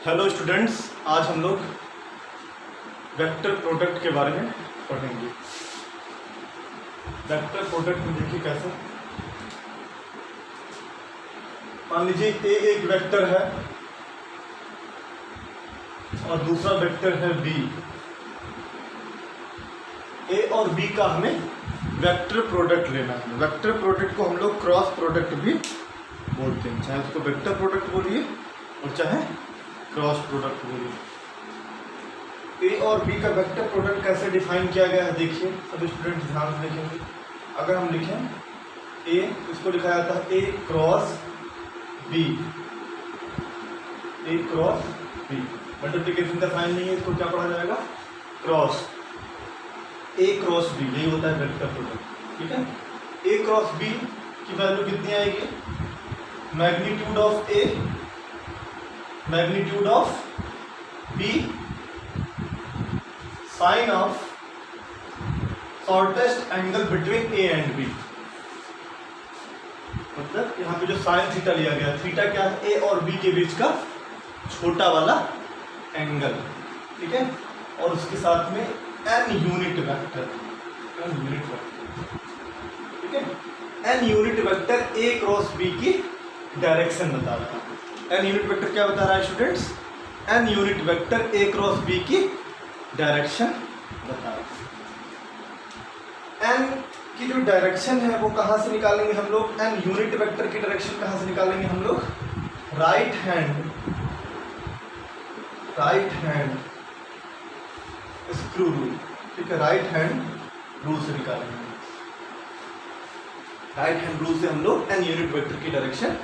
Hello students, आज हम लोग वेक्टर प्रोडक्ट के बारे में पढ़ेंगे। वेक्टर प्रोडक्ट में देखिए कैसे, मान लीजिए ए एक वेक्टर है और दूसरा वेक्टर है बी। ए और बी का हमें वेक्टर प्रोडक्ट लेना है। वेक्टर प्रोडक्ट को हम लोग क्रॉस प्रोडक्ट भी बोलते हैं, चाहे उसको वेक्टर प्रोडक्ट बोलिए और चाहे क्रॉस प्रोडक्ट बोलिए। ए और बी का वेक्टर प्रोडक्ट कैसे डिफाइन किया गया है देखिए, सभी स्टूडेंट ध्यान से देखेंगे। अगर हम लिखें ए, इसको लिखा जाता है A cross B. A cross B multiplication का साइन नहीं है, इसको क्या पढ़ा जाएगा? क्रॉस। ए क्रॉस बी, यही होता है वेक्टर प्रोडक्ट। ठीक है, ए क्रॉस बी की वैल्यू कितनी आएगी? Magnitude of A, magnitude of B, sine of shortest angle between A and B. मतलब यहाँ पे जो साइन थीटा लिया गया, थीटा क्या है? ए और बी के बीच का छोटा वाला एंगल। ठीक है, और उसके साथ में N unit vector, N unit vector. ठीक है, N unit vector A cross B की डायरेक्शन बता रहा है। एन यूनिट वेक्टर क्या बता रहा है students? N unit vector A cross B की डायरेक्शन बता रहा है। एन की जो डायरेक्शन है वो कहाँ से निकालेंगे हम लोग? एन यूनिट वेक्टर की डायरेक्शन कहाँ से निकालेंगे हम लोग? Right hand screw rule. ठीक है, राइट हैंड रूल से निकालेंगे। राइट हैंड रूल से हम लोग एन यूनिट वेक्टर की डायरेक्शन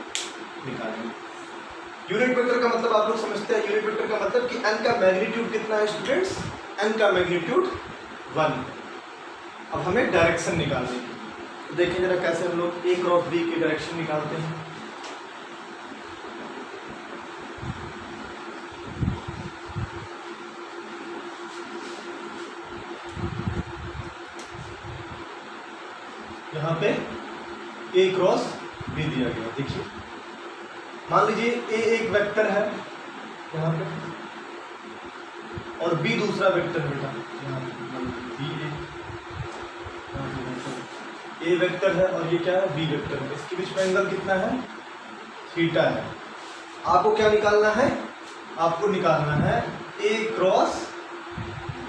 निकालेंगे। यूनिट वेक्टर का मतलब आप लोग समझते हैं, यूनिट वेक्टर का मतलब कि एन का मैग्नीट्यूड कितना है स्टूडेंट्स? एन का मैग्नीट्यूड 1। अब हमें डायरेक्शन निकालनी है, तो देखिए जरा कैसे हम लोग ए क्रॉस बी की डायरेक्शन निकालते हैं। यहाँ पे ए क्रॉस बी दिया गया। देखिए मान लीजिए ए एक वेक्टर है यहाँ पे और बी दूसरा वेक्टर है बेटा। यहाँ बी ए वेक्टर है और ये क्या है? बी वेक्टर है। इसके बीच में एंगल कितना है? थीटा है। आपको क्या निकालना है? आपको निकालना है ए क्रॉस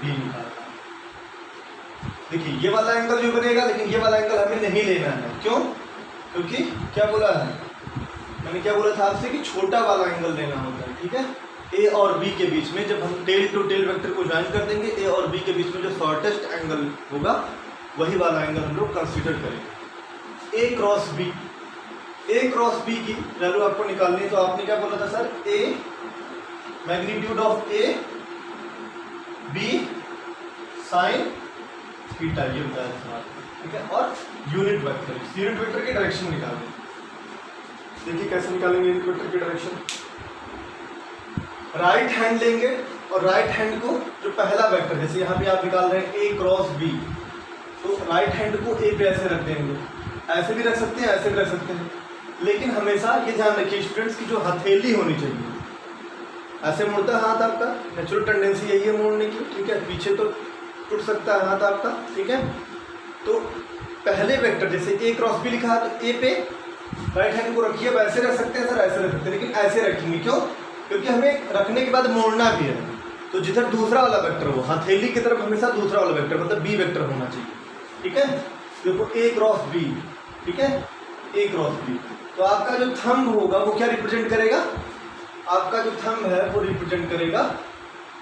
बी निकालना है। देखिए ये वाला एंगल भी बनेगा, लेकिन ये वाला एंगल हमें नहीं लेना है। क्यों? क्योंकि क्या बोला है मैंने, क्या बोला था आपसे कि छोटा वाला एंगल लेना होता है। ठीक है, ए और बी के बीच में जब हम टेल टू टेल वेक्टर को ज्वाइन कर देंगे, ए और बी के बीच में जो शॉर्टेस्ट एंगल होगा वही वाला एंगल हम लोग कंसीडर करेंगे। A cross B, A cross B की वैल्यू आपको निकालनी है, तो आपने क्या बोला था sir? A magnitude of A B sine theta, ये बताया था। ठीक है, और यूनिट वेक्टर, यूनिट वेक्टर की डायरेक्शन निकालेंगे। देखिए कैसे निकालेंगे यूनिट वेक्टर की डायरेक्शन। राइट हैंड लेंगे और राइट हैंड को जो पहला वेक्टर, जैसे यहाँ पे आप निकाल रहे हैं ए क्रॉस बी, तो राइट हैंड को ए पे ऐसे रख देंगे। ऐसे भी रख सकते हैं, ऐसे भी रख सकते हैं, लेकिन हमेशा ये ध्यान रखिए स्टूडेंट्स की जो हथेली होनी चाहिए। ऐसे मुड़ता है हाथ आपका, नेचुरल टेंडेंसी यही है मोड़ने की। ठीक है, पीछे तो टूट सकता है हाथ आपका। ठीक है, तो पहले वेक्टर जैसे ए क्रॉस बी लिखा है तो ए पे राइट हैंड को रखिए। अब ऐसे रख सकते हैं सर, ऐसे रख सकते हैं, लेकिन ऐसे रखेंगे। क्यों? क्योंकि हमें रखने के बाद मोड़ना भी है, तो जिधर दूसरा वाला वेक्टर हो, हथेली की तरफ हमेशा दूसरा वाला वेक्टर मतलब बी वेक्टर होना चाहिए। ठीक है, देखो ए क्रॉस बी। ठीक है, ए क्रॉस बी, तो आपका जो थंब होगा वो क्या रिप्रेजेंट करेगा? आपका जो थंब है वो रिप्रेजेंट करेगा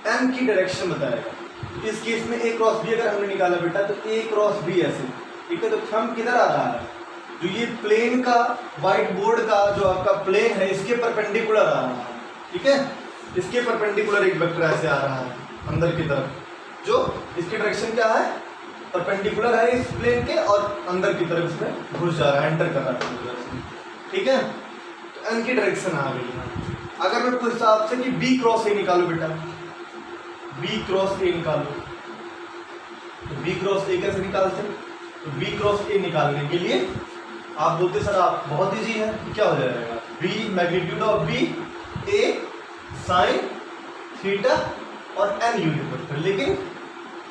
एन की डायरेक्शन बताएगा। इस केस में ए क्रॉस बी अगर हमने निकाला बेटा, तो ए क्रॉस बी ऐसे। ठीक है, तो थंब किधर आ रहा है? जो ये प्लेन का, व्हाइट बोर्ड का जो आपका प्लेन है, इसके परपेंडिकुलर आ रहा है। ठीक है, इसके परपेंडिकुलर एक वेक्टर ऐसे आ रहा है अंदर की तरफ, जो इसकी डायरेक्शन क्या है? परपेंडिकुलर है इस प्लेन के, और अंदर की तरफ इसमें घुस जा रहा है, एंटर कर रहा है। ठीक है, तो एन की डायरेक्शन आ गई है। अगर मैं पूछता आपसे कि बी क्रॉस ए निकालो बेटा, बी क्रॉस ए निकालो, तो बी क्रॉस ए कैसे निकालते हैं? तो बी क्रॉस ए निकालने के लिए आप बोलते सर आप बहुत ईजी है, क्या हो जाएगा? B magnitude of B A sine theta और n यूनिट वेक्टर, लेकिन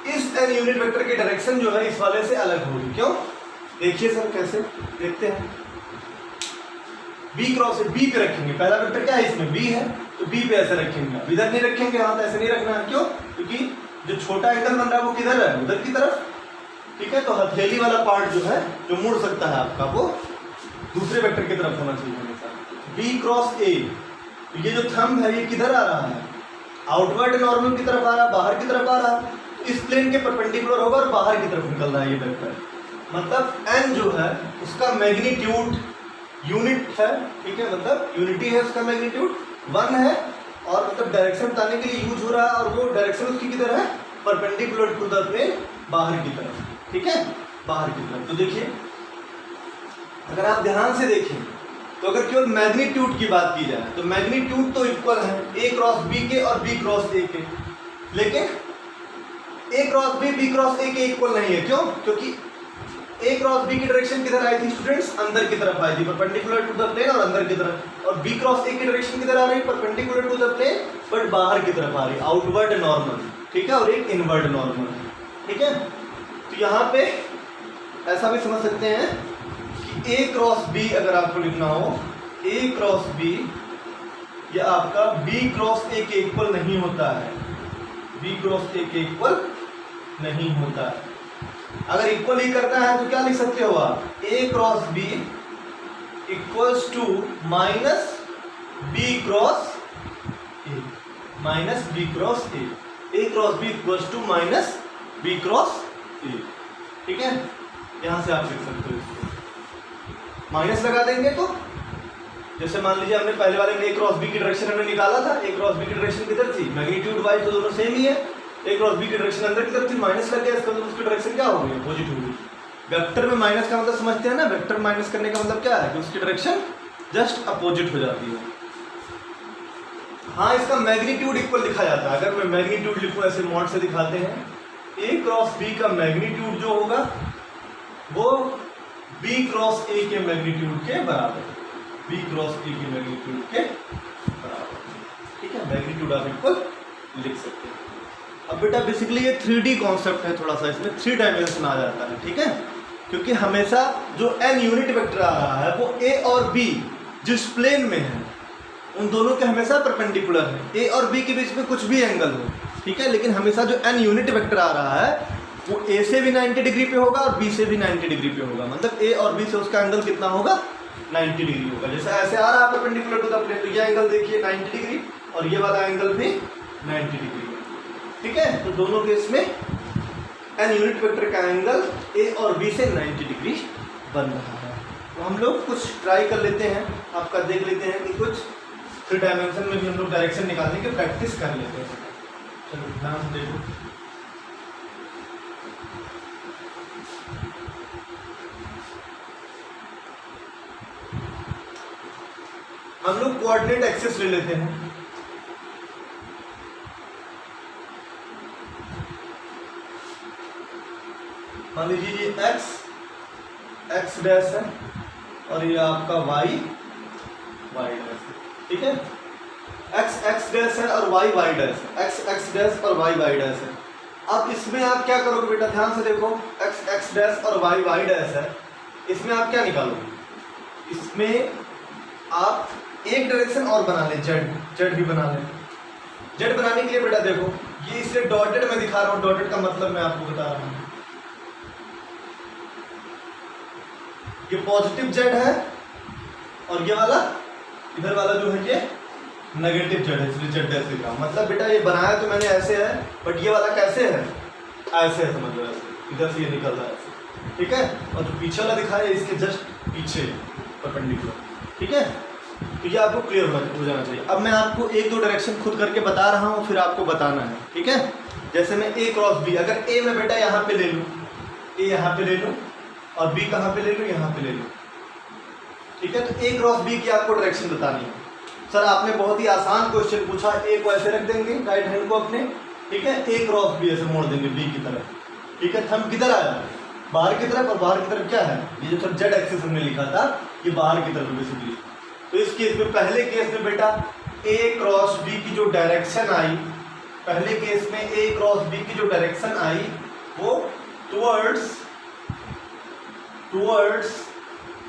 इस n यूनिट वेक्टर की डायरेक्शन जो है इस वाले से अलग होगी। क्यों? देखिए सर कैसे देखते हैं। b क्रॉस b पे रखेंगे, पहला वेक्टर क्या है इसमें b है, तो b पे ऐसे रखेंगे, आप इधर नहीं रखेंगे, हाथ ऐसे नहीं रखना है। क्यों? क्योंकि जो छोटा एंगल बन रहा है वो किधर है, उधर की तरफ। ठीक है, तो हथेली वाला पार्ट जो है जो मुड़ सकता है आपका, वो दूसरे वेक्टर की तरफ होना चाहिए हमेशा। b क्रॉस a, तो ये जो थंब है ये किधर आ रहा है, आउटवर्ड नॉर्मल की तरफ आ रहा है, बाहर की तरफ आ रहा है, तो इस प्लेन के परपेंडिकुलर होगा और बाहर की तरफ निकल रहा है ये वेक्टर। मतलब n जो है उसका मैग्नीट्यूड यूनिट है, ठीक है, मतलब यूनिटी है, उसका मैग्नीट्यूड 1 है, और मतलब डायरेक्शन बताने के लिए यूज हो रहा है, और वो डायरेक्शन उसकी किधर है, परपेंडिकुलर टू द प्लेन, बाहर की तरफ। ठीक है, बाहर की तरफ। तो देखिए अगर आप ध्यान से देखें तो अगर केवल मैग्नीट्यूड की बात की जाए तो मैग्नीट्यूड तो इक्वल है a क्रॉस b के और b क्रॉस a के, लेकिन a cross b cross a के इक्वल नहीं है। क्यों? क्योंकि a क्रॉस b की डायरेक्शन किधर आई थी स्टूडेंट्स, अंदर की तरफ आई थी, परपेंडिकुलर टू द प्लेन और अंदर की तरफ, और b क्रॉस a की डायरेक्शन किधर आ रही है, perpendicular to the plane but बाहर की तरफ आ रही है, आउटवर्ड नॉर्मल। ठीक है, और एक इनवर्ड नॉर्मल। ठीक है, तो यहाँ पे ऐसा भी समझ सकते हैं कि a क्रॉस b अगर आपको लिखना हो, a क्रॉस b ये आपका b क्रॉस a के इक्वल नहीं होता है, b क्रॉस a के इक्वल नहीं होता है। अगर इक्वल ही करना है तो क्या लिख सकते हो आप, a cross b equals to minus b cross a, minus b cross a cross b equals to minus b cross a। ठीक है, यहां से आप लिख सकते हो इसको, माइनस लगा देंगे तो जैसे मान लीजिए हमने पहले वाले में a क्रॉस b की डायरेक्शन हमने निकाला था, a क्रॉस b की डायरेक्शन किधर थी, मैग्नीट्यूड वाइज तो दोनों सेम ही है, a क्रॉस b की डायरेक्शन अंदर की तरफ थी, माइनस लग गया, इसका मतलब उसकी डायरेक्शन क्या हो गई, अपोजिट हो गई। वेक्टर में माइनस का मतलब समझते हैं ना, वेक्टर माइनस करने का मतलब क्या है कि उसकी डायरेक्शन जस्ट अपोजिट हो जाती है। हाँ, इसका मैग्नीट्यूड इक्वल लिखा जाता है। अगर मैं मैग्नीट्यूड लिखूँ ऐसे मॉड से दिखाते हैं, a क्रॉस b का मैग्नीट्यूड जो होगा वो b क्रॉस a के मैग्नीट्यूड के बराबर, b क्रॉस a के मैग्नीट्यूड के बराबर। ठीक है, मैग्नीट्यूड आप इक्वल लिख सकते हैं। अब बेटा बेसिकली ये 3D कॉन्सेप्ट है, थोड़ा सा इसमें 3 डायमेंशन आ जाता है। ठीक है, क्योंकि हमेशा जो n यूनिट वेक्टर आ रहा है वो a और b जिस प्लेन में है उन दोनों के हमेशा परपेंडिकुलर है, a और b के बीच में कुछ भी एंगल हो। ठीक है, लेकिन हमेशा जो n यूनिट वेक्टर आ रहा है वो a से भी 90 डिग्री पे होगा और b से भी 90 डिग्री पे होगा, मतलब a और b से उसका एंगल कितना होगा, 90 डिग्री होगा। जैसे ऐसे आ रहा है परपेंडिकुलर टू द प्लेन, तो ये एंगल देखिए 90 डिग्री और ये वाला एंगल भी 90 डिग्री। ठीक है, तो दोनों केस में n यूनिट वेक्टर का एंगल a और b से 90 डिग्री बन रहा है। तो हम लोग कुछ ट्राई कर लेते हैं, आपका देख लेते हैं कि कुछ 3 डायमेंशन में भी हम लोग डायरेक्शन निकालने की प्रैक्टिस कर लेते हैं। चलो ध्यान से देखो, हम लोग कोऑर्डिनेट एक्सिस ले लेते हैं। मान लीजिए ये x डैश है और ये आपका y डैश है। ठीक है, x डैश है और y डैश है, x डैश और y डैश है। अब इसमें आप क्या करोगे बेटा, ध्यान से देखो, x डैश और y डैश है, इसमें आप क्या निकालोगे, इसमें आप एक डायरेक्शन और बना लें, जेड भी बना लें। जेड बनाने के लिए बेटा देखो, ये इसलिए डॉटेड मैं दिखा रहा हूँ, डॉटेड का मतलब मैं आपको बता रहा हूँ, ये पॉजिटिव जेड है और ये वाला इधर वाला जो है ये नेगेटिव जेड है, इसलिए जेड ऐसे लिखा। मतलब बेटा ये बनाया तो मैंने ऐसे है, बट ये वाला कैसे है, ऐसे है, समझ लो ऐसे, इधर से ये निकल रहा है ऐसे। ठीक है, और जो पीछे वाला दिखाया है इसके जस्ट पीछे परपेंडिकुलर। ठीक है, तो ये आपको क्लियर हो जाना चाहिए। अब मैं आपको 1-2 डायरेक्शन खुद करके बता रहा हूँ, फिर आपको बताना है। ठीक है, जैसे मैं a क्रॉस b, अगर a में बेटा यहाँ पे ले लूँ, a यहाँ पे ले लूँ और b कहाँ पे ले लूँ, यहाँ पे ले लूँ। ठीक है, तो a क्रॉस b की आपको डायरेक्शन बतानी है। सर आपने बहुत ही आसान क्वेश्चन पूछा, a को ऐसे रख देंगे राइट हैंड को अपने, ठीक है, a क्रॉस b ऐसे मोड़ देंगे b की तरफ। ठीक है, थंब किधर आया, बाहर की तरफ, और बाहर की तरफ क्या है, ये जो सर जेड एक्सिस हमने लिखा था ये बाहर की तरफ बेसिकली। तो इस केस में, पहले केस में बेटा a क्रॉस b की जो डायरेक्शन आई पहले केस में ए क्रॉस बी की जो डायरेक्शन आई वो टुवर्ड्स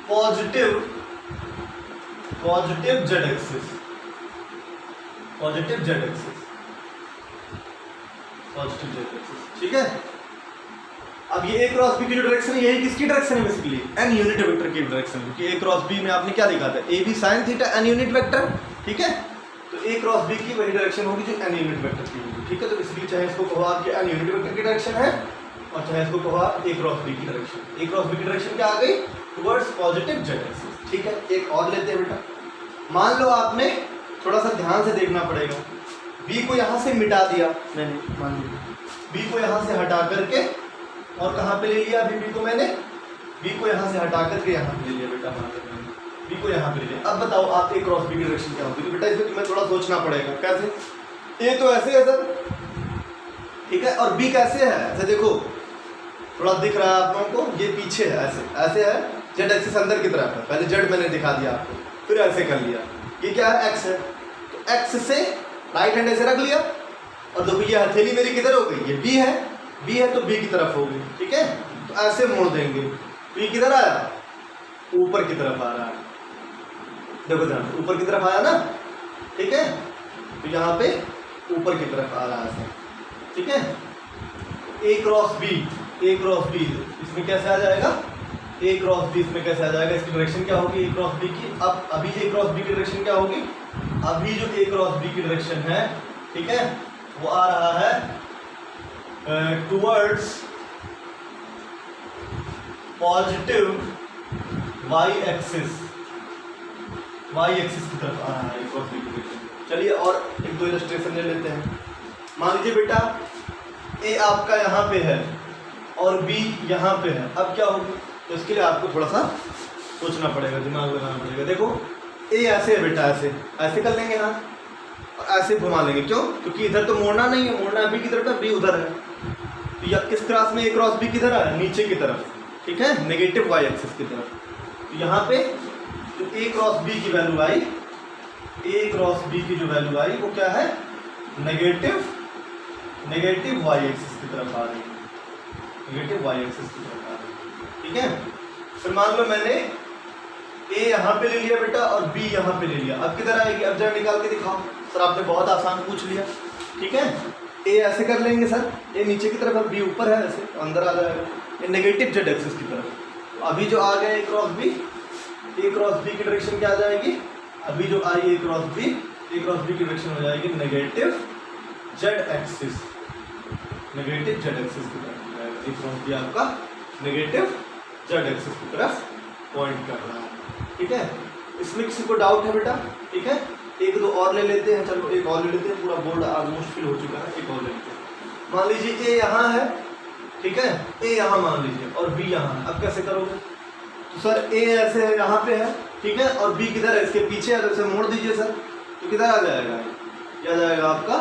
पॉजिटिव जेड एक्सिस, ठीक है। अब ये ए क्रॉस बी की जो डायरेक्शन है, यही किसकी डायरेक्शन है बेसिकली, एन यूनिट वेक्टर की डायरेक्शन, क्योंकि ए क्रॉस बी में आपने क्या लिखा था, A B sine theta N unit vector, ठीक है। तो ए क्रॉस बी की वही डायरेक्शन होगी जो एन यूनिट वेक्टर की होगी, ठीक है। तो इसलिए चाहे इसको कहो आपके एन यूनिट वेक्टर की डायरेक्शन है और चाहे इसको कहो आप ए क्रॉस बी की डायरेक्शन। ए क्रॉस बी की डायरेक्शन क्या आ गई, टुवर्ड्स पॉजिटिव जेड एक्सिस, ठीक है। एक और लेते हैं बेटा, मान लो आपने थोड़ा सा ध्यान से देखना पड़ेगा, बी को यहाँ से मिटा दिया मैंने, मान लीजिए बी को यहाँ से हटा करके और कहाँ पे ले लिया, अभी बी को मैंने बी को यहाँ से हटा करके यहाँ पे ले लिया बेटा, मान लो बी को यहाँ पे ले लिया। अब बताओ आप ए क्रॉस बी की डायरेक्शन क्या होगी, तो बेटा इसमें तुम्हें थोड़ा सोचना पड़ेगा, कैसे, ए तो ऐसे है सर, ठीक है, और बी कैसे है, ऐसे देखो थोड़ा दिख रहा है आप लोगों को, ये पीछे है, ऐसे है, जेड एक्सिस अंदर की तरफ है, पहले जेड मैंने दिखा दिया आपको, फिर ऐसे कर लिया, ये क्या है, एक्स है, तो एक्स से राइट हैंड ऐसे रख लिया, और देखो ये हथेली मेरी किधर हो गई, ये बी है तो बी की तरफ हो गई, ठीक है। तो ऐसे मोड़ देंगे, तो ये किधर आया, ऊपर की तरफ आ रहा है, देखो ध्यान, ऊपर की तरफ आया ना, ठीक है। तो यहाँ पे ऊपर की तरफ आ रहा है, ठीक है। ए क्रॉस बी इसमें कैसे आ जाएगा, ए क्रॉस बी इसमें कैसे आ जाएगा, इसकी डायरेक्शन क्या होगी ए क्रॉस बी की। अब अभी ए क्रॉस बी की डायरेक्शन क्या होगी, अभी जो ए क्रॉस बी की डायरेक्शन है, ठीक है, वो आ रहा है टुवर्ड्स पॉजिटिव वाई एक्सिस की तरफ आ रहा है ए क्रॉस बी की डायरेक्शन। चलिए और एक दो इलस्ट्रेशन ले लेते हैं। मान लीजिए बेटा ए आपका यहाँ पे है और बी यहाँ पे है, अब क्या होगी, तो इसके लिए आपको थोड़ा सा सोचना पड़ेगा, दिमाग लगाना पड़ेगा। देखो ए ऐसे है बेटा, ऐसे कर लेंगे ना, और ऐसे घुमा लेंगे, क्यों, क्योंकि इधर तो मोड़ना नहीं है, मोड़ना बी की तरफ है, बी उधर है, तो या किस क्रॉस में ए क्रॉस बी किधर है, नीचे की तरफ, ठीक है, नेगेटिव वाई एक्सिस की तरफ। तो यहाँ पे जो ए क्रॉस बी की वैल्यू आई, ए क्रॉस बी की जो वैल्यू आई वो क्या है, नेगेटिव वाई एक्सिस की तरफ आ रही है, नेगेटिव वाई एक्सिस की तरफ आ रही है, ठीक है। फिर मान लो मैंने ए यहाँ पे ले लिया बेटा और बी यहाँ पे ले लिया, अब किधर आएगी, अब जरा निकाल के दिखाओ सर, आपने बहुत आसान पूछ लिया, ठीक है। ए ऐसे कर लेंगे सर, ए नीचे की तरफ है, बी ऊपर है, ऐसे अंदर आ जाएगा, ये नेगेटिव जेड एक्सिस की तरफ। अभी जो आ गया ए क्रॉस बी की डायरेक्शन क्या आ जाएगी, अभी जो आई ए क्रॉस बी की डायरेक्शन हो जाएगी नेगेटिव जेड एक्सिस की तरफ। ए क्रॉस बी आपका नेगेटिव जेड एक्सिस की तरफ पॉइंट कर रहा है, ठीक है। इसमें किसी को डाउट है बेटा, ठीक है। एक दो और ले लेते हैं, चलो एक और ले लेते हैं, पूरा बोर्ड ऑलमोस्ट फिल हो चुका है, एक और ले लेते हैं। मान लीजिए ए यहाँ है, ठीक है, ए यहाँ मान लीजिए और बी यहाँ है, अब कैसे करोगे, तो सर ए ऐसे है, यहाँ पे है, ठीक है, और बी किधर है, इसके पीछे है, तो इसे मोड़ दीजिए सर, तो किधर आ जाएगा, क्या जाएगा आपका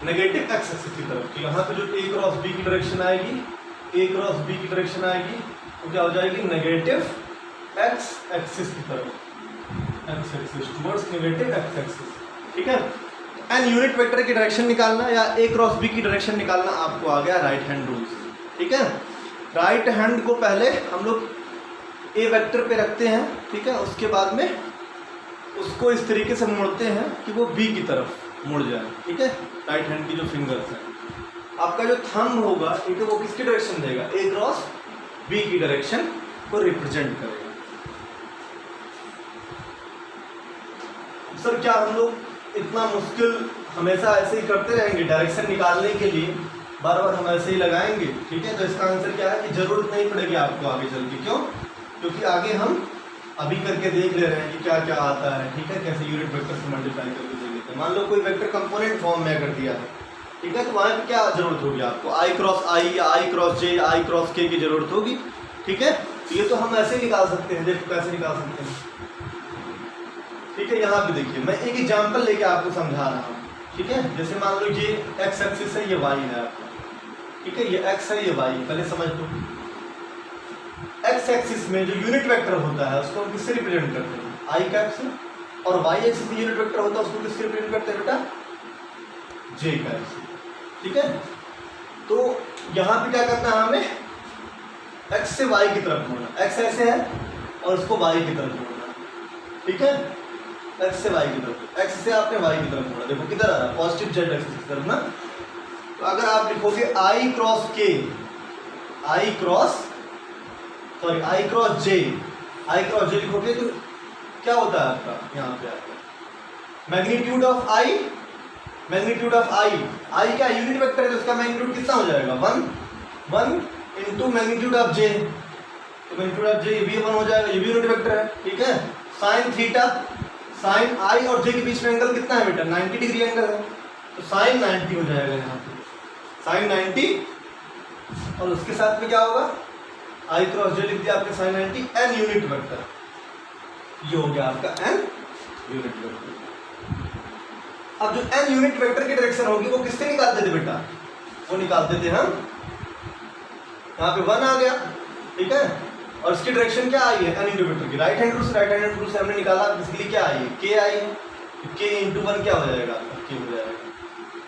नेगेटिव एक्स एक्सिस की तरफ। तो यहाँ पे जो ए क्रॉस बी की डायरेक्शन आएगी, तो क्या हो जाएगी, नेगेटिव एक्स एक्सिस की तरफ, x axis towards negative x axis, ठीक है। एन यूनिट वेक्टर की डायरेक्शन निकालना या ए क्रॉस बी की डायरेक्शन निकालना आपको आ गया राइट हैंड रूल, ठीक है। राइट हैंड को पहले हम लोग ए वेक्टर पे रखते हैं, ठीक है, उसके बाद में उसको इस तरीके से मोड़ते हैं कि वो बी की तरफ मुड़ जाए, ठीक है। राइट हैंड की जो फिंगर्स हैं, आपका जो थंब होगा, ठीक है, वो किसकी डायरेक्शन देगा, ए क्रॉस बी की डायरेक्शन को रिप्रेजेंट करेगा। सर क्या हम लोग इतना मुश्किल हमेशा ऐसे ही करते रहेंगे, डायरेक्शन निकालने के लिए बार बार हम ऐसे ही लगाएंगे, ठीक है। तो इसका आंसर क्या है कि जरूरत नहीं पड़ेगी आपको आगे चल के, क्यों, क्योंकि आगे हम अभी करके देख ले रहे हैं कि क्या क्या आता है, ठीक है, कैसे यूनिट वेक्टर से मल्टीप्लाई करके देख लेते हैं। मान लो कोई वेक्टर कंपोनेंट फॉर्म में कर दिया है, ठीक है, तो वहाँ पे क्या जरूरत होगी आपको, आई क्रॉस आई या आई क्रॉस जे, आई क्रॉस के की जरूरत होगी, ठीक है। ये तो हम ऐसे ही निकाल सकते हैं, देखो कैसे निकाल सकते हैं, ठीक है। यहाँ पे देखिए मैं एक एग्जांपल लेके आपको समझा रहा हूँ, ठीक है। जैसे मान लो ये एक्स एक्सिस है, ये वाई है आपका, ठीक है, ये एक्स है, ये वाई है, पहले समझ लो। एक्स एक्सिस में जो यूनिट वेक्टर होता है उसको हम किससे रिप्रेजेंट करते हैं, आई कैप से, और वाई एक्सिस में यूनिट वेक्टर होता है उसको किससे रिप्रेजेंट करते हैं बेटा, जे का ऐसे, ठीक है। तो यहाँ पे क्या करना है हमें, x से y की तरफ मोड़ना, x ऐसे है और उसको y की तरफ मोड़ना, ठीक है। x से y की तरफ, x से आपने y की तरफ मोड़ा, देखो किधर आ रहा है, पॉजिटिव जेड एक्सिस की तरफ ना। तो अगर आप लिखोगे i cross k, i cross j लिखोगे तो क्या होता है आपका, यहाँ पे आपका मैग्नीट्यूड ऑफ i क्या यूनिट वेक्टर है, तो उसका मैग्नीट्यूड कितना हो जाएगा, 1 इंटू मैग्नीट्यूड ऑफ j, तो मैग्नीट्यूड ऑफ j भी 1 हो जाएगा, ये भी यूनिट वेक्टर है, ठीक है। साइन थीटा, साइन i और j के बीच में एंगल कितना है बेटा, 90 डिग्री एंगल है, तो साइन 90 हो जाएगा यहाँ पे, साइन 90, और उसके साथ में क्या होगा, i क्रॉस j लिख दिया आपने साइन 90, n यूनिट वेक्टर, ये हो गया आपका n यूनिट वेक्टर। अब जो n यूनिट वेक्टर की डायरेक्शन होगी वो किससे निकालते थे बेटा, वो निकालते थे हम, यहाँ पे 1 आ गया, ठीक है, और इसकी डायरेक्शन क्या आई है, n यूनिट वेक्टर की, राइट हैंड रूल से हमने निकाला, बेसिकली क्या आई है, k आई है, तो k इंटू 1 क्या हो जाएगा आपका, k हो जाएगा।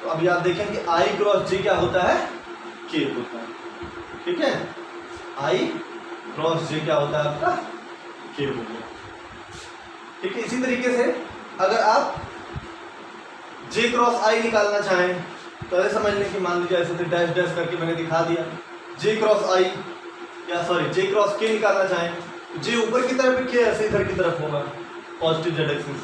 तो अभी आप देखें कि i क्रॉस j क्या होता है, k होता है, ठीक है, i क्रॉस j क्या होता है आपका, k हो गया, ठीक है। इसी तरीके से अगर आप j क्रॉस i निकालना चाहें तो ऐसे समझ लें कि मान लीजिए ऐसे डैश डैश करके मैंने दिखा दिया, j क्रॉस k निकालना चाहें तो j ऊपर की तरफ, k ऐसे इधर की तरफ होगा, positive Z axis,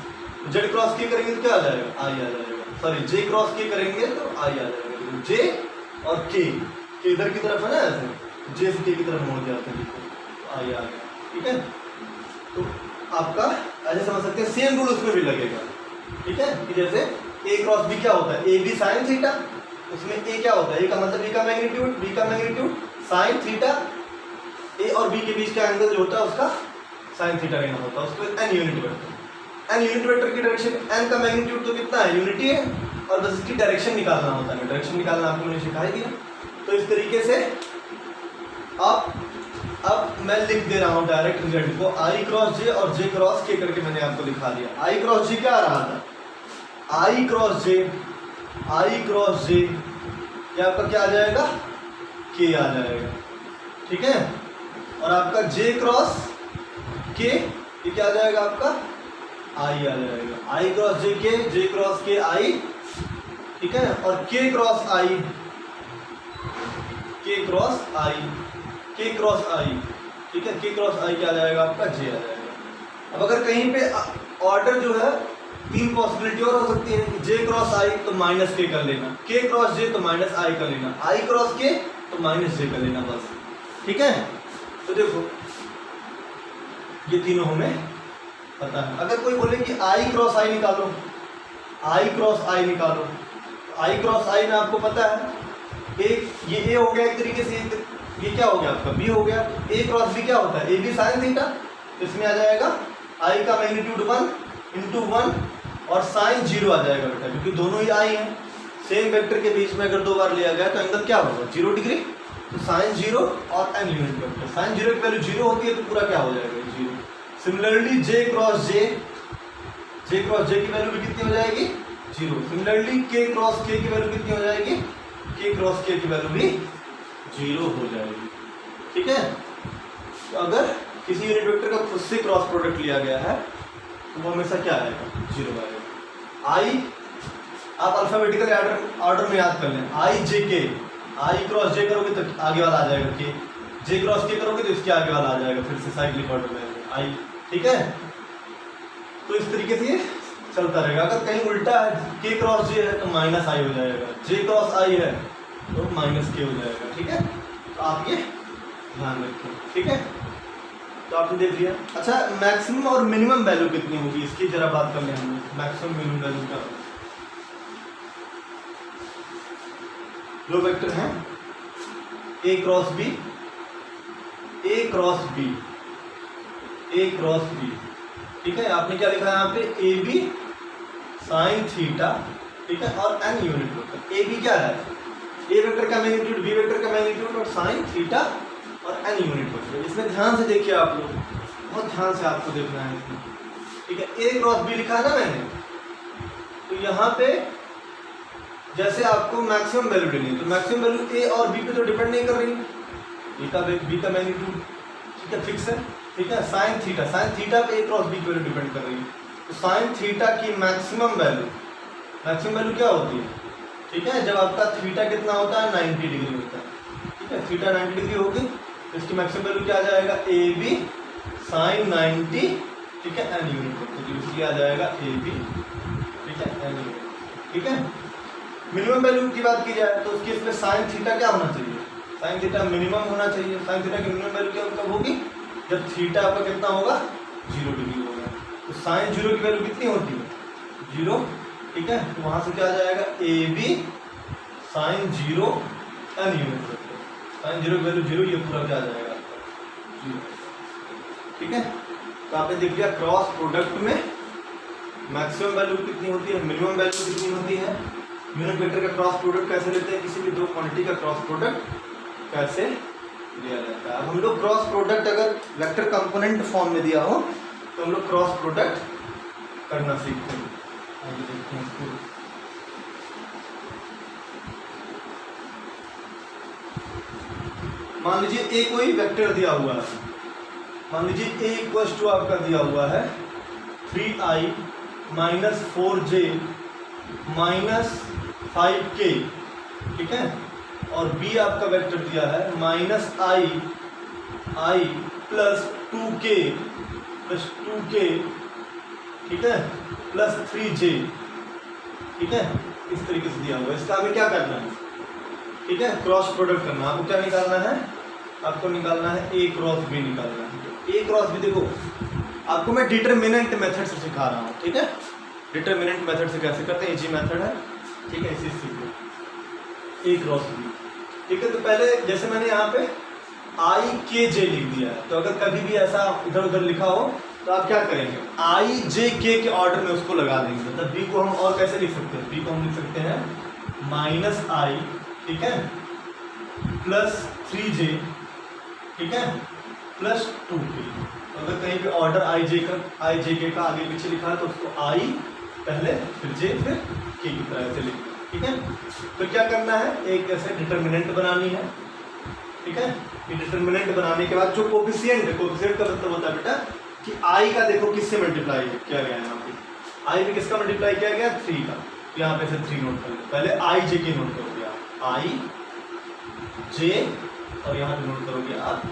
z cross k करेंगे तो क्या आ जाएगा, i आ जाएगा, j क्रॉस k करेंगे तो i आ जाएगा, j और k इधर की तरफ है ना, ऐसे j से k की तरफ मोड़ दिया तो i आ गया, ठीक है। तो आपका ऐसे समझ सकते हैं, सेम रूल उसमें भी लगेगा, ठीक है, कि जैसे a क्रॉस b क्या होता है, ए बी साइन थीटा, उसमें a क्या होता है, a का मतलब b का मैग्नीट्यूड साइन थीटा, a और b के बीच का एंगल जो होता है उसका साइन थीटा लेना होता है, उसको n यूनिट वेक्टर की डायरेक्शन, n का मैग्नीट्यूड तो कितना है, यूनिटी है, और बस इसकी डायरेक्शन निकालना होता है, डायरेक्शन निकालना आपको मैंने सिखा दिया। तो इस तरीके से अब मैं लिख दे रहा हूँ डायरेक्ट रिजल्ट को, i क्रॉस j और j क्रॉस k करके मैंने आपको दिखा दिया। i क्रॉस j क्या आ रहा था, i क्रॉस j ये आपका क्या आ जाएगा, k आ जाएगा, ठीक है, और आपका j क्रॉस k ये क्या आ जाएगा आपका, i आ जाएगा, i cross j cross k i, ठीक है, और k क्रॉस i ठीक है, k क्रॉस i क्या आ जाएगा आपका, j आ जाएगा। अब अगर कहीं पे ऑर्डर जो है, तीन पॉसिबिलिटी और हो सकती है कि j क्रॉस i तो माइनस k कर लेना, k क्रॉस j तो माइनस i कर लेना, i क्रॉस k तो माइनस j कर लेना, बस, ठीक है। तो देखो ये तीनों हमें पता है। अगर कोई बोले कि i क्रॉस i निकालो, i क्रॉस i में आपको पता है, एक ये a हो गया एक तरीके से, ये क्या हो गया आपका b हो गया, a क्रॉस b क्या होता है, ए बी साइन थीटा, तो इसमें आ जाएगा i का मैग्नीट्यूड 1 इंटू 1 और साइन 0 आ जाएगा बेटा, क्योंकि दोनों ही i हैं, सेम वेक्टर के बीच में अगर दो बार लिया गया तो एंगल क्या होगा, 0 डिग्री, तो साइन 0 और n यूनिट वेक्टर, साइन 0 की वैल्यू 0 होती है तो पूरा क्या हो जाएगा, 0। सिमिलरली j क्रॉस j की वैल्यू भी कितनी हो जाएगी, 0। सिमिलरली k क्रॉस k की वैल्यू कितनी हो जाएगी, k क्रॉस k की वैल्यू भी 0 हो जाएगी, ठीक है। तो अगर किसी यूनिट वेक्टर का खुद से क्रॉस प्रोडक्ट लिया गया है तो वो हमेशा क्या आएगा, 0 आएगा। i आप अल्फाबेटिकल ऑर्डर में याद कर लें, i j k, i cross j करोगे तो आगे वाला आ जाएगा k, j क्रॉस k करोगे तो इसके आगे वाला आ जाएगा, फिर से साइक्लिक ऑर्डर में i, ठीक है। तो इस तरीके से ये चलता रहेगा। अगर कहीं उल्टा है, k क्रॉस j है तो माइनस i हो जाएगा, j क्रॉस i है तो माइनस k हो जाएगा, ठीक है। तो आप ये ध्यान रखें, ठीक है। तो आपने देख लिया। अच्छा, मैक्सिमम और मिनिमम वैल्यू कितनी होगी इसकी जरा बात कर लें हम, मैक्सिमम मिनिमम वैल्यू का। दो वेक्टर हैं a क्रॉस b, ठीक है। आपने क्या लिखा है यहाँ पे, ए बी साइन थीटा, ठीक है, और n unit vector. A B क्या है, ए वेक्टर का मैग्नीट्यूड, बी वेक्टर का मैग्नीट्यूड और साइन थीटा और n यूनिट वेक्टर। इसमें ध्यान से देखिए आप लोग, बहुत ध्यान से आपको देखना है इसमें, ठीक है। a क्रॉस b लिखा है ना मैंने, तो यहाँ पे जैसे आपको मैक्सिमम वैल्यू लेनी है तो मैक्सिमम वैल्यू ए और बी पे तो डिपेंड नहीं कर रही है, बी का मैग्नीट्यूड ठीक है फिक्स है, ठीक है। साइन थीटा पे ए क्रॉस बी की वैल्यू डिपेंड कर रही है, तो साइन थीटा की मैक्सिमम वैल्यू क्या होती है, ठीक है, जब आपका थीटा कितना होता है 90 डिग्री होता है, ठीक है, थीटा 90 डिग्री होगी तो इसकी मैक्सिमम वैल्यू क्या आ जाएगा ए बी साइन 90, ठीक है, एन यूनिट, तो इसकी आ जाएगा ए बी, ठीक है, एन यूनिट, ठीक है। मिनिमम वैल्यू की बात की जाए तो उसकी इसमें साइन थीटा क्या होना चाहिए, साइन थीटा मिनिमम होना चाहिए। साइन थीटा की मिनिमम वैल्यू क्या मतलब होगी, जब थीटा आपका कितना होगा 0 डिग्री होगा, तो साइन 0 की वैल्यू कितनी होती है 0, ठीक है, तो वहां से क्या आ जाएगा A B sine 0 N unit, sine 0 की वैल्यू 0, ये पूरा क्या आ जाएगा आपका 0, ठीक है। तो आपने देख लिया क्रॉस प्रोडक्ट में मैक्सिमम वैल्यू कितनी होती है, मिनिमम वैल्यू कितनी होती है, यूनिट वेक्टर का क्रॉस प्रोडक्ट कैसे लेते हैं, किसी भी दो क्वांटिटी का क्रॉस प्रोडक्ट कैसे लिया जाता है। अब हम लोग क्रॉस प्रोडक्ट अगर वेक्टर कंपोनेंट फॉर्म में दिया हो तो हम लोग क्रॉस प्रोडक्ट करना सीखते हैं। आगे देखते हैं इसको। मान लीजिए ए कोई वेक्टर दिया हुआ है, मान लीजिए ए इक्वल्स टू आपका दिया हुआ है 3i minus 4j minus 5k, ठीक है, और b आपका वेक्टर दिया है माइनस i प्लस 2k, ठीक है, प्लस 3j, ठीक है, इस तरीके से दिया हुआ है। इसका हमें क्या करना है, ठीक है, क्रॉस प्रोडक्ट करना है। आपको क्या निकालना है, आपको निकालना है ए क्रॉस बी निकालना है। ए क्रॉस बी देखो आपको मैं डिटरमिनेंट मेथड से सिखा रहा हूँ, ठीक है, डिटरमिनेंट मेथड से कैसे करते हैं, इजी मेथड है, ठीक है, इसी सीखो ए क्रॉस बी, ठीक है। तो पहले जैसे मैंने यहाँ पे आई के जे लिख दिया है, तो अगर कभी भी ऐसा इधर उधर लिखा हो तो आप क्या करेंगे, आई जे के ऑर्डर में उसको लगा देंगे। मतलब बी को हम और कैसे लिख सकते हैं, बी को हम लिख सकते हैं माइनस आई, ठीक है, प्लस 3j, ठीक है, प्लस 2k। अगर कहीं पे ऑर्डर आई जे के का आगे पीछे लिखा है तो उसको आई पहले फिर जे फिर के की तरह से लिखना, ठीक है। तो क्या करना है, एक ऐसे डिटरमिनेंट बनानी है, ठीक है। ये डिटरमिनेंट बनाने के बाद जो कोफिशिएंट का मतलब होता है बेटा कि आई का देखो किससे मल्टीप्लाई किया गया है, यहाँ पे आई में किसका मल्टीप्लाई किया गया 3 का, तो यहाँ पे से 3 नोट कर लो, पहले आई जे के नोट करोगे आप आई जे और यहाँ पे नोट करोगे आप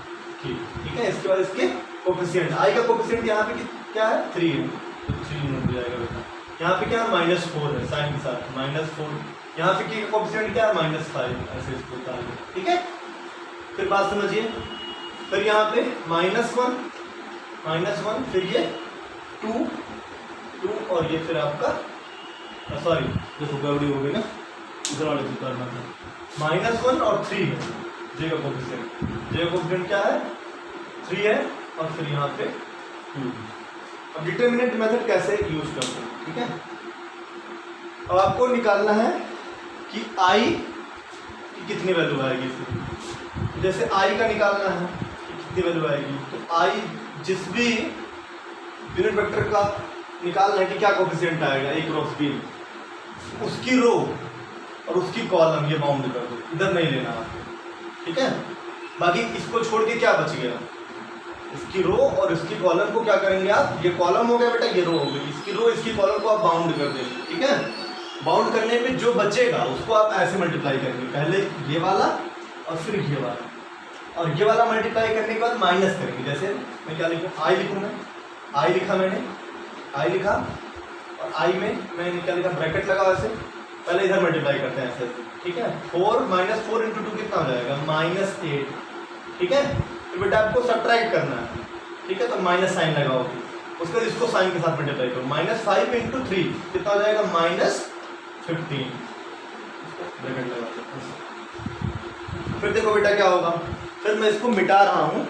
के, ठीक है। इसके बाद इसके कोफिशिएंट, आई का कोफिशिएंट यहाँ पे क्या है 3 है, तो 3 नोट हो जाएगा बेटा। यहाँ पे क्या है -4 है साइन के साथ -4, यहाँ पे के का कोफिशिएंट क्या है -5, ऐसे इसको उतारेंगे, ठीक है। फिर बात समझिए, फिर यहाँ पे -1 फिर ये 2 और ये फिर आपका सॉरी देखो गड़बड़ी हो गई ना, इधर वाले से करना था, -1 और 3 है जे का कोफिशिएंट क्या है 3 है, और फिर यहाँ पे 2। अब डिटरमिनेंट मेथड कैसे यूज करते हैं, ठीक है। अब आपको निकालना है कि आई की कितनी वैल्यू आएगी इसमें, जैसे आई का निकालना है कि कितनी वैल्यू आएगी, तो आई जिस भी यूनिट वेक्टर का निकालना है कि क्या कोफिशिएंट आएगा ए क्रॉस बी, उसकी रो और उसकी कॉलम ये बाउंड कर दो, इधर नहीं लेना आपको, ठीक है। बाकी इसको छोड़ के क्या बच गया, इसकी रो और इसकी कॉलम को क्या करेंगे आप, ये कॉलम हो गया बेटा, ये रो हो गई, इसकी रो इसकी कॉलम को आप बाउंड कर देंगे, ठीक है। बाउंड करने पे जो बचेगा उसको आप ऐसे मल्टीप्लाई करेंगे, पहले ये वाला और फिर ये वाला, और ये वाला मल्टीप्लाई करने के बाद माइनस करेंगे। जैसे मैं क्या लिखूँ, आई लिखूँ, मैं आई लिखा, मैंने आई लिखा, और आई में मैंने क्या लिखा, ब्रैकेट लगा, वैसे पहले इधर मल्टीप्लाई करते हैं ऐसे, ठीक है। 4 -4 × 2 कितना हो जाएगा -8, ठीक है। तो बेटा आपको सब्ट्रैक्ट करना है, ठीक है, तो माइनस साइन लगाओगे, उसके बाद इसको साइन के साथ मल्टीप्लाई करो, -5 × 3 कितना हो जाएगा -15, ब्रैकेट लगा दो। फिर देखो बेटा क्या होगा, फिर मैं इसको मिटा रहा हूँ,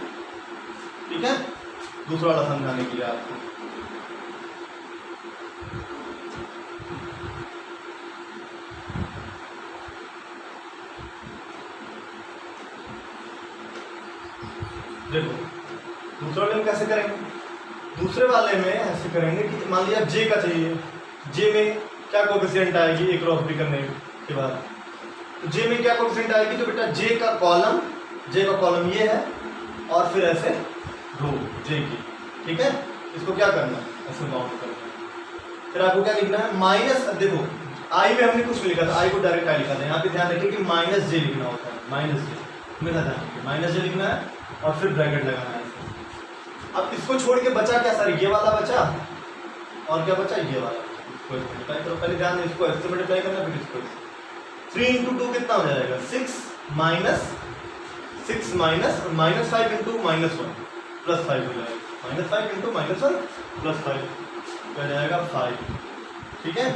ठीक है, दूसरा वाला समझाने के लिए आपको। देखो दूसरे वाले में कैसे करेंगे, दूसरे वाले में ऐसे करेंगे कि मान लिया जे का चाहिए, जे में क्या कोफिशिएंट आएगी ए क्रॉस बी करने में, के बाद जे में क्या कोफिशिएंट आएगी, तो बेटा जे का कॉलम ये है और फिर ऐसे रो जे की, ठीक है। इसको क्या करना है, ऐसे बाउंड करना है। फिर आपको क्या लिखना है, माइनस, देखो आई में हमने कुछ नहीं लिखा था, आई को डायरेक्ट आई लिखा था। यहाँ पे ध्यान रखिए कि माइनस जे लिखना होता है, माइनस जे मेरा ध्यान रखिए, माइनस जे लिखना है और फिर ब्रैकेट लगाना है। अब इसको छोड़ के बचा क्या सर, ये वाला बचा और क्या बचा, ये वाला। इसको मल्टीप्लाई करो, पहले ध्यान दें, इसको ऐसे मल्टीप्लाई करना, फिर इसको 3 × 2 कितना हो जाएगा, 6 माइनस और -5 × -1 +5 हो जाएगा, -5 × -1 +5 हो जाएगा 5, ठीक है।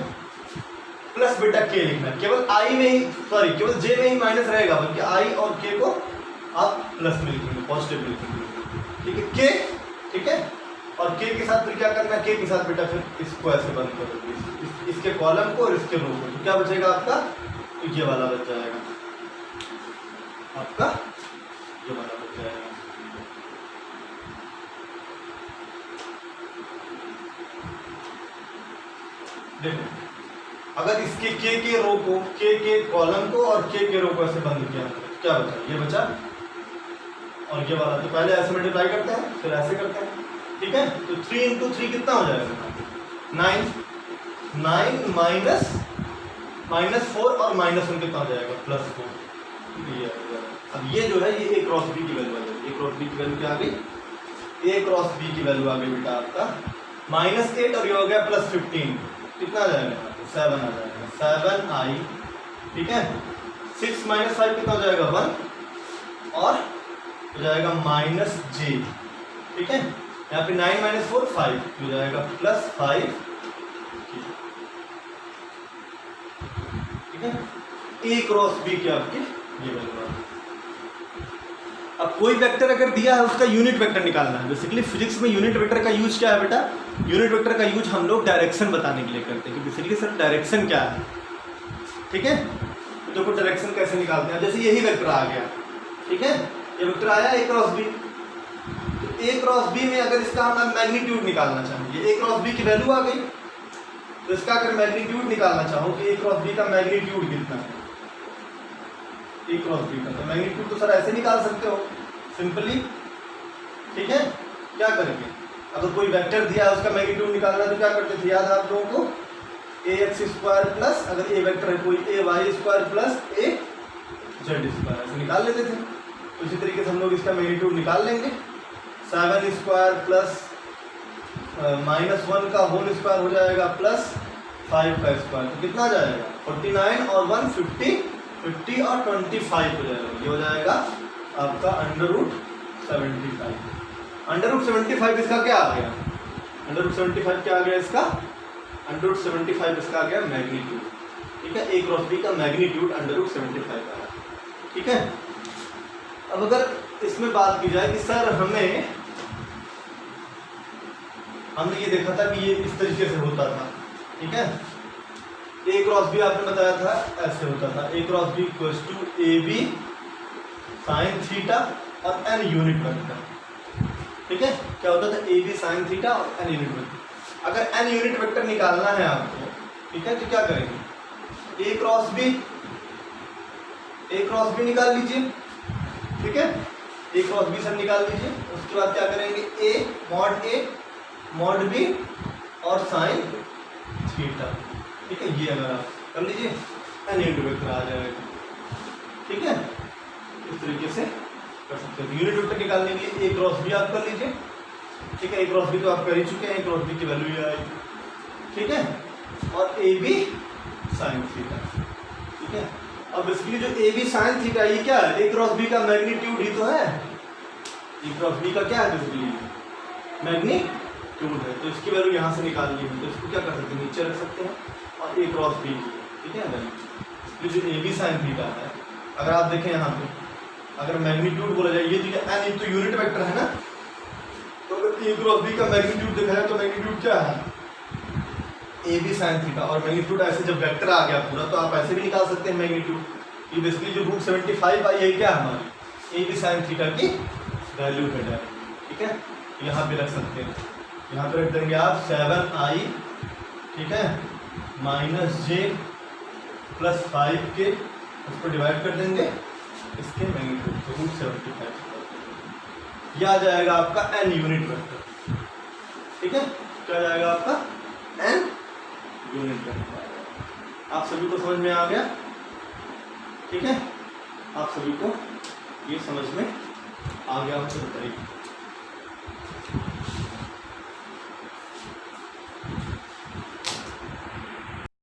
प्लस बेटा के लिखना है, केवल आई में ही, सॉरी केवल जे में ही माइनस रहेगा, बल्कि आई और के को आप प्लस में लिखेंगे, पॉजिटिव में लिखेंगे, ठीक है। के, ठीक है, और के के साथ फिर क्या करना है, के के साथ बेटा फिर इसको ऐसे बंद कर दोगे, इसके कॉलम को और इसके रो को, तो क्या बचेगा आपका, तो ये वाला बच जाएगा आपका, ये वाला बच जाएगा। देखो अगर इसके के रो को, के कॉलम को और के रो को ऐसे बंद किया, क्या बचा, ये बचा और ये वाला, तो पहले ऐसे मल्टीप्लाई करते हैं फिर ऐसे करते हैं, ठीक है। तो 3 × 3 कितना हो जाएगा, 9 माइनस 4 और -1 कितना हो जाएगा, +4। ये अब ये जो है ये A क्रॉस B की वैल्यू आ जाएगी, A क्रॉस B की वैल्यू क्या आ गई, A क्रॉस B की वैल्यू आ गई बेटा आपका -8 और ये हो गया +15, कितना आ जाएगा, 7 आ जाएगा, 7i, ठीक है। 6 - 5 कितना हो जाएगा, 1 और हो जाएगा -j, ठीक है। यहाँ पे 9 - 4 5 हो जाएगा +5, ठीक है। A क्रॉस B की आपकी ये वैल्यू। अब कोई वेक्टर अगर दिया है उसका यूनिट वेक्टर निकालना है। बेसिकली फिजिक्स में यूनिट वेक्टर का यूज क्या है बेटा, यूनिट वेक्टर का यूज हम लोग डायरेक्शन बताने के लिए करते हैं कि बेसिकली सर डायरेक्शन क्या है, ठीक है। तो देखो डायरेक्शन कैसे निकालते हैं, जैसे यही वेक्टर आ गया, ठीक है, ये वेक्टर आया A क्रॉस B, तो A क्रॉस B में अगर इसका हम मैग्नीट्यूड निकालना चाहेंगे, A क्रॉस B की वैल्यू आ गई, तो इसका अगर मैग्नीट्यूड निकालना चाहो कि A क्रॉस B का मैग्नीट्यूड कितना है, A क्रॉस B का, तो मैग्नीट्यूड तो सर ऐसे निकाल सकते हो सिंपली, ठीक है। क्या करेंगे, अगर कोई वेक्टर दिया है उसका मैग्नीट्यूड निकालना है तो क्या करते थे, याद है आप लोगों को, ax² प्लस, अगर A वेक्टर है कोई ay² प्लस az² ऐसे निकाल लेते थे। तो इसी तरीके से हम लोग इसका मैग्नीट्यूड निकाल लेंगे, 7² प्लस -1 का होल स्क्वायर हो जाएगा प्लस 5 का स्क्वायर, तो कितना आ जाएगा 49 और 1 50 और 25 हो जाएगा, ये हो जाएगा आपका √75। √75 इसका क्या आ गया, √75 क्या आ गया इसका, √75 इसका आ गया मैग्नीट्यूड, ठीक है। A क्रॉस B का मैग्नीट्यूड √75 आया, ठीक है। अब अगर इसमें बात की जाए कि सर हमने ये देखा था कि ये इस तरीके से होता था, ठीक है। A क्रॉस B आपने बताया था ऐसे होता था, A cross B = AB sin theta और n यूनिट वेक्टर, ठीक है। क्या होता था, AB sin थीटा और n यूनिट वेक्टर। अगर n यूनिट वेक्टर निकालना है आपको, ठीक है, तो क्या करेंगे, A क्रॉस B निकाल लीजिए, ठीक है। A क्रॉस B सब निकाल लीजिए, उसके बाद क्या करेंगे, A mod B और साइन थीटा, ठीक है। ये अगर आप कर लीजिए n यूनिट वेक्टर आ जाएगा, ठीक है। इस तरीके से कर सकते हैं। यूनिट वेक्टर निकालने के लिए A क्रॉस B आप कर लीजिए, ठीक है। A क्रॉस B तो आप कर ही चुके हैं, A क्रॉस B की वैल्यू ये आएगी, ठीक है। और AB साइन थीटा, ठीक है। अब इसके जो AB साइन थीटा ये क्या है, A क्रॉस B का मैग्नीट्यूड ही तो है, A क्रॉस B का क्या है बेसिकली मैग्नीट्यूड है, तो इसकी वैल्यू यहाँ से निकालनी है, तो इसको क्या कर सकते हैं, नीचे रख सकते हैं और A क्रॉस B, ठीक है। वैल्यू जो AB साइन थीटा है, अगर आप देखें यहाँ पे, अगर मैग्नीट्यूड बोला जाए, ये n तो यूनिट वेक्टर है ना, तो अगर A क्रॉस B का मैग्नीट्यूड देखा जाए तो मैग्नीट्यूड क्या है, AB साइन थीटा, और मैग्नीट्यूड ऐसे जब वेक्टर आ गया पूरा तो आप ऐसे भी निकाल सकते हैं मैग्नीट्यूड, ये बेसिकली जो √75 आई है क्या हमारी AB साइन थीटा की वैल्यू है, ठीक है। यहाँ पे रख सकते हैं, यहाँ पे रख देंगे आप 7i, ठीक है, -j प्लस 5 के उसको डिवाइड कर देंगे इसके मैग्नीट्यूड को √75 से। यह आ जाएगा आपका n यूनिट वेक्टर। ठीक है, क्या जाएगा आपका n यूनिट वेक्टर। आप सभी को समझ में आ गया? ठीक है, आप सभी को ये समझ में आ गया हो तो बताइए।